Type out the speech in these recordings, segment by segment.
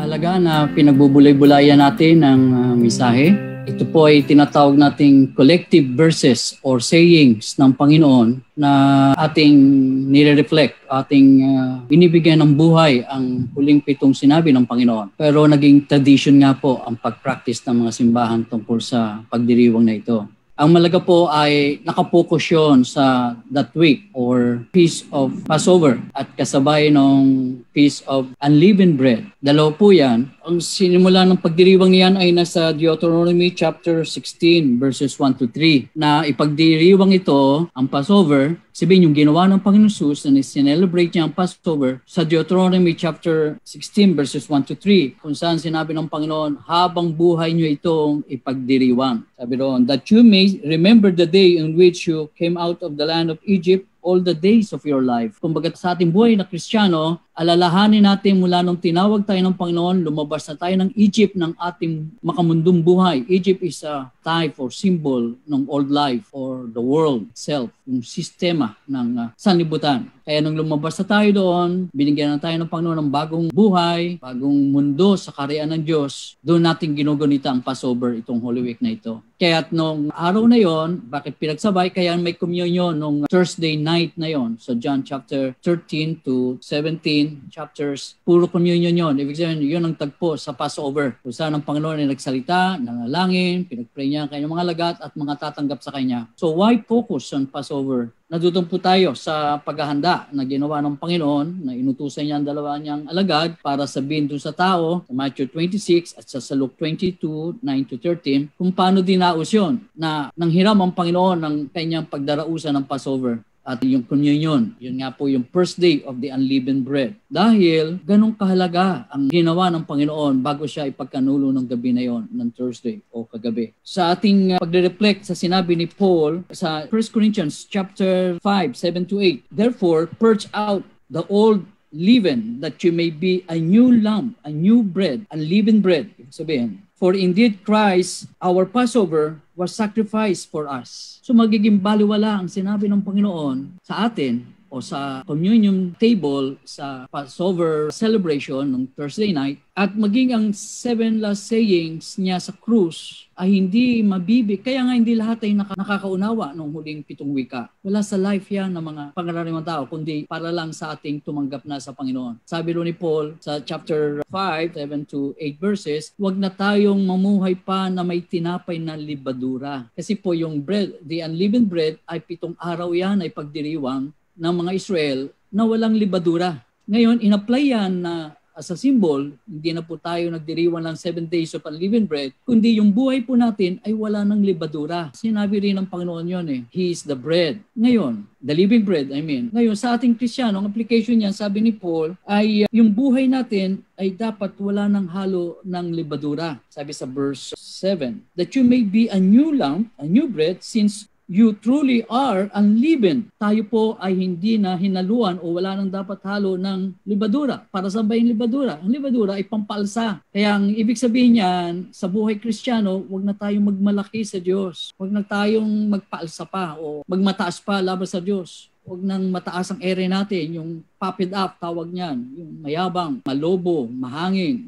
Mahalaga na pinagbubulay-bulayan natin ng mensahe. Ito po ay tinatawag nating collective verses or sayings ng Panginoon na ating nire-reflect, ating binibigyan ng buhay ang huling 7 sinabi ng Panginoon. Pero naging tradition nga po ang pag-practice ng mga simbahan tungkol sa pagdiriwang na ito. Ang malaga po ay nakapokus yun sa that week or Feast of Passover at kasabay ng Feast of Unleavened Bread. Dalawa po yan. Ang sinimula ng pagdiriwang niyan ay nasa Deuteronomy chapter 16 verses 1 to 3 na ipagdiriwang ito, ang Passover, sabihin yung ginawa ng Panginoon Jesus na sinelebrate niya ang Passover sa Deuteronomy chapter 16 verses 1 to 3 kung saan sinabi ng Panginoon, habang buhay niyo itong ipagdiriwang. Sabi doon, that you may remember the day in which you came out of the land of Egypt all the days of your life. Kumbaga sa ating buhay na Kristiyano, alalahanin natin mula nung tinawag tayo ng Panginoon, lumabas na tayo ng Egypt ng ating makamundong buhay. Egypt is a type or symbol ng old life or the world itself, yung sistema ng sanlibutan. Kaya nung lumabas na tayo doon, binigyan na tayo ng Panginoon ng bagong buhay, bagong mundo sa kaharian ng Diyos, doon natin ginugunita ang Passover itong Holy Week na ito. Kaya nung araw na yon, bakit pinagsabay? Kaya may communion nung Thursday night na yon. So John chapter 13 to 17 chapters, puro communion yon. Ibig sabihin, yun ang tagpo sa Passover. Kung saan ang Panginoon ay nagsalita, nanalangin, pinagpray niya ang kanyang mga lagat at mga tatanggap sa Kanya. So why focus on Passover? Natutunan po tayo sa paghahanda na ginawa ng Panginoon na inutusan niya ang dalawa niyang alagad para sabihin doon sa tao sa Matthew 26 at sa Luke 22, 9-13 kung paano dinaos yun na nanghiram ang Panginoon ng kanyang pagdarausan ng Passover. At yung communion, yun nga po yung first day of the unleavened bread. Dahil ganun kahalaga ang ginawa ng Panginoon bago siya ipagkanulo ng gabi na yon, ng Thursday o kagabi. Sa ating pagre-reflect sa sinabi ni Paul sa 1 Corinthians chapter 5, 7-8, therefore purge out the old leaven that you may be a new lump, a new bread, unleavened bread. Ibig sabihin, for indeed Christ, our Passover, was sacrificed for us. So magiging baliwala ang sinabi ng Panginoon sa atin o sa communion table sa Passover celebration ng Thursday night at maging ang 7 last sayings niya sa krus ay hindi mabibig. Kaya nga hindi lahat ay nakakaunawa ng huling 7 wika. Wala sa life yan ng mga pangkaraniwang tao, kundi para lang sa ating tumanggap na sa Panginoon. Sabi rin ni Paul sa chapter 5, 7-8 verses, huwag na tayong mamuhay pa na may tinapay na libadura. Kasi po yung bread, the unleavened bread, ay 7 araw yan ay pagdiriwang ng mga Israel na walang libadura. Ngayon, in-apply yan na as a symbol, hindi na po tayo nagdiriwang lang 7 days of unleavened bread, kundi yung buhay po natin ay wala ng libadura. Sinabi rin ng Panginoon yun He is the bread. Ngayon, the living bread, Ngayon, sa ating Kristiyano, ang application niyan, sabi ni Paul, ay yung buhay natin ay dapat wala ng halo ng libadura. Sabi sa verse 7, that you may be a new lump, a new bread, since you truly are unleavened. Tayo po ay hindi na hinaluan o wala nang dapat halo ng libadura. Para saan ba yung libadura? Ang libadura ay pampalsa. Kaya ang ibig sabihin niyan, sa buhay Kristiyano, huwag na tayong magmalaki sa Diyos. Huwag na tayong magpaalsa pa o magmataas pa laban sa Diyos. Huwag nang mataas ang ere natin, yung puffed up, tawag niyan, yung mayabang, malobo, mahangin,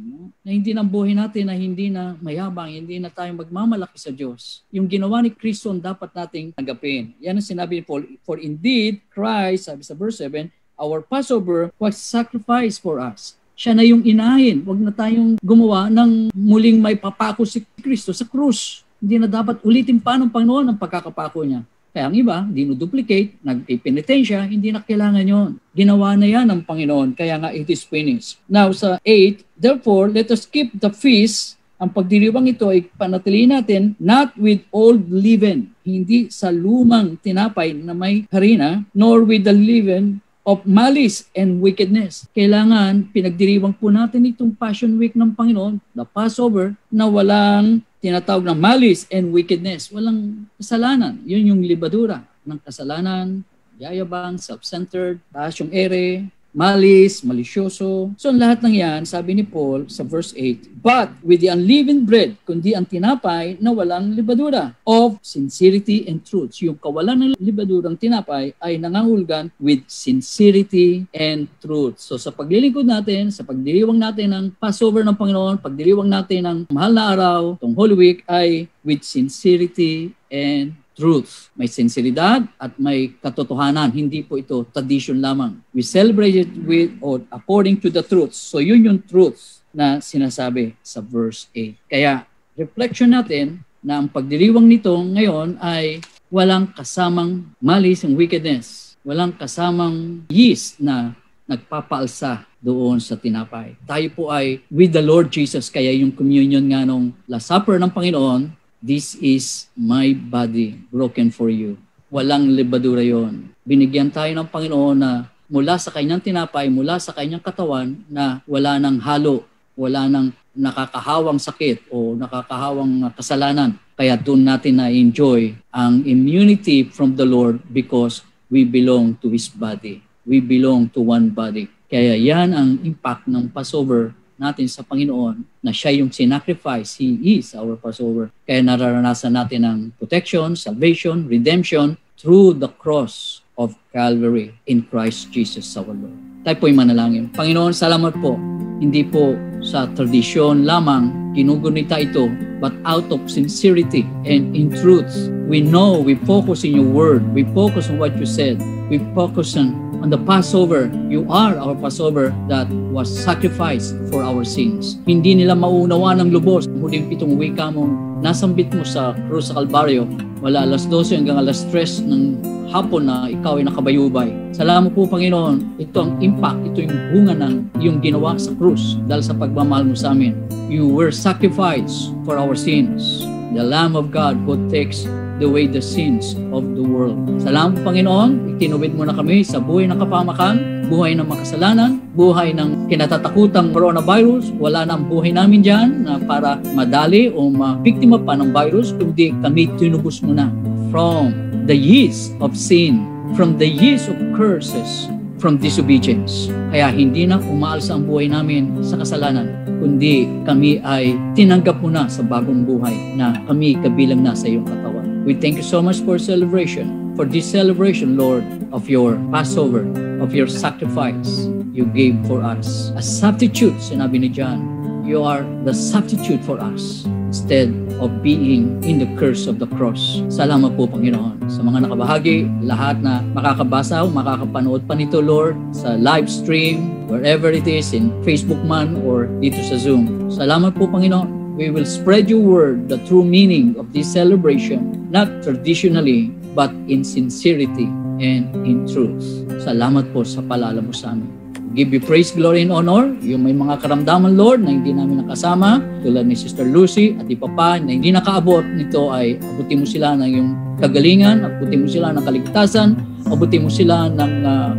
na hindi na buhay natin na hindi na mayabang, hindi na tayo magmamalaki sa Diyos. Yung ginawa ni Kristo dapat nating tanggapin. Yan ang sinabi ni Paul, for indeed, Christ, sabi sa verse 7, our Passover was sacrificed for us. Siya na yung inahin. Huwag na tayong gumawa ng muling may papako si Kristo sa krus. Hindi na dapat ulitin pa ng Panginoon ang pagkakapako niya. Kaya ang iba, dinuduplicate, nag-penitensya, hindi na kailangan yon. Ginawa na yan ng Panginoon, kaya nga it is finished. Now sa 8, therefore, let us keep the feast. Ang pagdiriwang ito ay panatilihin natin, not with old leaven, hindi sa lumang tinapay na may harina, nor with the leaven of malice and wickedness. Kailangan pinagdiriwang po natin itong Passion Week ng Panginoon, the Passover, na walang tinatawag ng malice and wickedness. Walang kasalanan. Yun yung libadura ng kasalanan, yayabang, self-centered, taas yung ere, malis, malisyoso. So lahat ng yan, sabi ni Paul sa verse 8, but with the unleavened bread, kundi ang tinapay na walang libadura, of sincerity and truth. Yung kawalan ng libadurang tinapay ay nangangahulugan with sincerity and truth. So sa paglilingkod natin, sa pagdiriwang natin ng Passover ng Panginoon, pagdiriwang natin ng mahal na araw, itong Holy Week, ay with sincerity and truth. May sinseridad at may katotohanan. Hindi po ito tradition lamang. We celebrate it with or according to the truth. So yun yung truth na sinasabi sa verse 8. Kaya reflection natin na ang pagdiriwang nito ngayon ay walang kasamang malis and wickedness. Walang kasamang yeast na nagpapaalsa doon sa tinapay. Tayo po ay with the Lord Jesus. Kaya yung communion nga nung Last Supper ng Panginoon, this is my body broken for you. Walang libadura yon. Binigyan tayo ng Panginoon na mula sa kanyang tinapay, mula sa kanyang katawan na wala nang halo, wala nang nakakahawang sakit o nakakahawang kasalanan. Kaya doon natin na-enjoy ang immunity from the Lord because we belong to His body. We belong to one body. Kaya yan ang impact ng Passover natin sa Panginoon na siya yung sinacrifice. He is our Passover. Kaya nararanasan natin ang protection, salvation, redemption through the cross of Calvary in Christ Jesus our Lord. Tayo po'y manalangin. Panginoon, salamat po. Hindi po sa tradisyon lamang ginugunita ito, but out of sincerity and in truth. We know, we focus in your word. We focus on what you said. We focus on the Passover. You are our Passover that was sacrificed for our sins. Hindi nila mauunawa ng lubos. Huling 7 wika mong nasambit mo sa krus sa Kalbaryo. Wala 12:00 hanggang 3:00 ng hapon na ikaw ay nakabayubay. Salamat po, Panginoon. Ito ang impact, ito yung bunga ng iyong ginawa sa krus dahil sa pagmamahal mo sa amin. You were sacrificed for our sins. The Lamb of God who takes away the sins of the world. Salamat, Panginoon. Itinubid mo na kami sa buhay ng kapamakan, buhay ng makasalanan, buhay ng kinatatakutang coronavirus. Wala na ang buhay namin dyan na para madali o mabiktima pa ng virus, kundi kami tinubos mo na from the yeast of sin, from the yeast of curses, from disobedience. Kaya hindi na umaalsa ang buhay namin sa kasalanan, kundi kami ay tinanggap mo na sa bagong buhay na kami kabilang na sa iyong katawan. We thank you so much for celebration, for this celebration, Lord, of your Passover, of your sacrifice you gave for us. A substitute, sinabi ni John, you are the substitute for us instead of being in the curse of the cross. Salamat po, Panginoon. Sa mga nakabahagi, lahat na makakabasa o makakapanood pa nito, Lord, sa live stream, wherever it is, in Facebook man or dito sa Zoom. Salamat po, Panginoon. We will spread your word, the true meaning of this celebration, not traditionally, but in sincerity and in truth. Salamat po sa paalala mo sa amin. Give you praise, glory, and honor. Yung may mga karamdaman, Lord, na hindi namin nakasama, tulad ni Sister Lucy at iba pa, na hindi nakaabot nito, ay abutin mo sila ng iyong kagalingan, abutin mo sila ng kaligtasan, abutin mo sila ng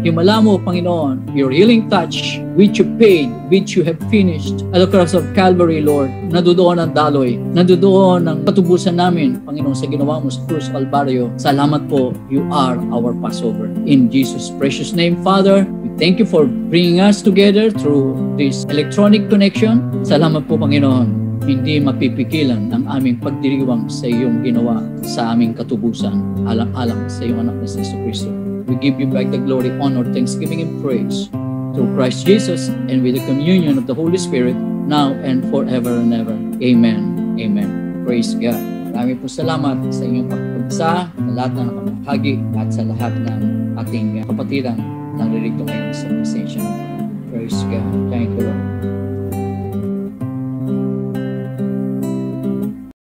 himala mo, Panginoon, your healing touch, which you paid, which you have finished at the cross of Calvary, Lord. Nadudoon ang daloy, nadudoon ang katubusan namin, Panginoon, sa ginawa mo sa krus Kalbaryo. Salamat po, you are our Passover. In Jesus' precious name, Father, we thank you for bringing us together through this electronic connection. Salamat po, Panginoon. Hindi mapipigilan ang aming pagdiriwang sa iyong ginawa sa aming katubusan, alang-alang sa iyong anak na si Jesucristo. We give you back the glory, honor, thanksgiving, and praise through Christ Jesus and with the communion of the Holy Spirit now and forever and ever. Amen. Amen. Praise God. Marami po salamat sa inyong pagpagsa, sa lahat na nakabahagi at sa lahat ng ating kapatiran na naririto ngayon sa presensya ng Panginoon. Praise God. Thank you.